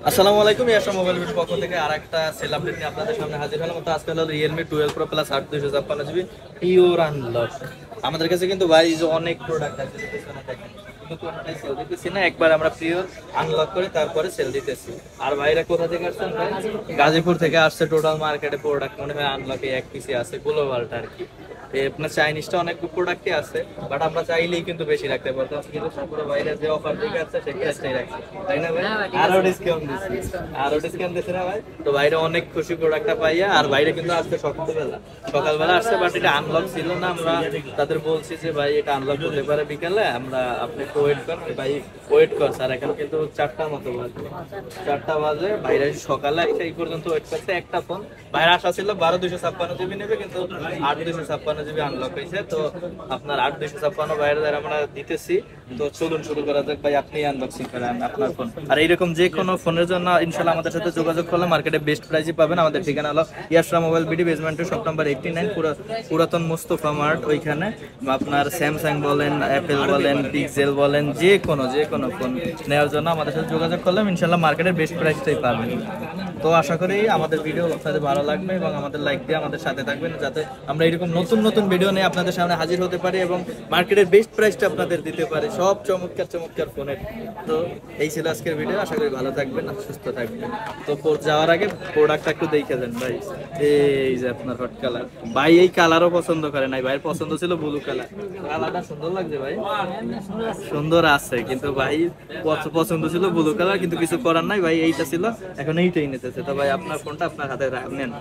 আসসালামু আলাইকুম, ইয়াশা মোবাইল ভিডিওর পক্ষ থেকে আরেকটা সেল আপডেট নিয়ে আপনাদের সামনে হাজির হলাম। তো আজকে হলো Realme 12 Pro Plus 8 256 GB pure unlock. আমাদের কাছে কিন্তু ভাই যে অনেক প্রোডাক্ট আছে, পেছনে দেখেন কিন্তু কোনটাই সেল দিতেছি না, একবার আমরা পিওর আনলক করে তারপরে সেল দিতেছি। আর ভাইরা কোথা থেকে আসছেন? ভাই গাজীপুর থেকে আসছে। টোটাল মার্কেটে প্রোডাক্ট মনে হয় আনলকে এক পিসি আছে, গ্লোবালটা আর কি। আপনার চাইনিজটা অনেক প্রোডাক্টই আছে, বাট আমরা চাইলেই কিন্তু বেশি রাখতে পারতাম, কিন্তু তারপরে বাইরে যে অফার দিকে আছে সেই প্রাইসটাই রাখছি, তাই না ভাই? আরো ডিসকাউন্ট দিচ্ছি, আরো ডিসকাউন্ট দিচ্ছে না ভাই? তো বাইরে অনেক খুশি প্রোডাক্টটা পাইয়া। আর বাইরে কিন্তু আজকে সকালবেলা আসছে, বাট এটা আনলক ছিল না। আমরা তাদের বলছি যে ভাই এটা আনলক হতে পারে বিকালে, আমরা আপনি একটু ওয়েট করেন। ভাই ওয়েট কর স্যার, এখন কিন্তু 4টার মতো বাজে, 4টা বাজে। বাইরে সকালে এসে এই পর্যন্ত ওয়েট করছে। একটা ফোন বাইরে আসা ছিল 12 256 GB নেবে, কিন্তু 8 256 GB আনলক হয়েছে। তো আপনার 8 256 বাইরে আমরা দিতেছি। তো চলুন শুরু করা যাক। ভাই আপনি আনবক্সিং করেন আপনার ফোন। আর এইরকম যে কোনো ফোনের জন্য ইনশাল্লাহ আমাদের সাথে যোগাযোগ করলে মার্কেটে বেস্ট প্রাইসই পাবেন। আমাদের ঠিকানা হলো ইয়াশরা মোবাইল বিডি বেসমেন্টের শপ নাম্বার 89, পুরাতন মুস্তফা মার্ট। ওইখানে আপনার স্যামসাং বলেন, অ্যাপেল বলেন, পিক্সেল বলেন, যে কোনো ফোন নেওয়ার জন্য আমাদের সাথে যোগাযোগ করলে ইনশাল্লাহ মার্কেটের বেস্ট প্রাইসটাই পাবেন। তো আশা করি আমাদের ভিডিও আপনাদের ভালো লাগবে এবং আমাদের লাইক দিয়ে আমাদের সাথে থাকবেন, যাতে আমরা এরকম নতুন নতুন ভিডিও নিয়ে আপনাদের সামনে হাজির হতে পারি এবং মার্কেটের বেস্ট প্রাইসটা আপনাদের দিতে পারি সব চমৎকার চমৎকার ফোনের। তো এই ছিল আজকের ভিডিও। আশা করি ভালো থাকবেন আর সুস্থ থাকবেন। তো যাওয়ার আগে প্রোডাক্টটা একটু দেখে দেন ভাই। এই যে আপনার হট কালার, ভাই এই কালারও পছন্দ করে নাই, ভাইয়ের পছন্দ ছিল ব্লু কালার। কালারটা সুন্দর লাগছে ভাই, সুন্দর আছে, কিন্তু ভাই পছন্দ ছিল ব্লু কালার, কিন্তু কিছু করার নাই ভাই, এইটা ছিল, এখন এইটাই নিতেছে। তো ভাই আপনার ফোনটা আপনার হাতে নেন।